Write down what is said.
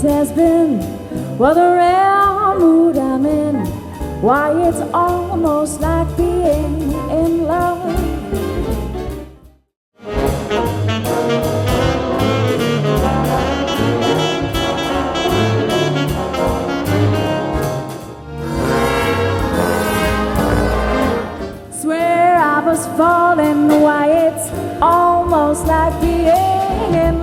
has been, what a rare mood I'm in. Why, it's almost like being in love. Swear I was falling, why, it's almost like being in love.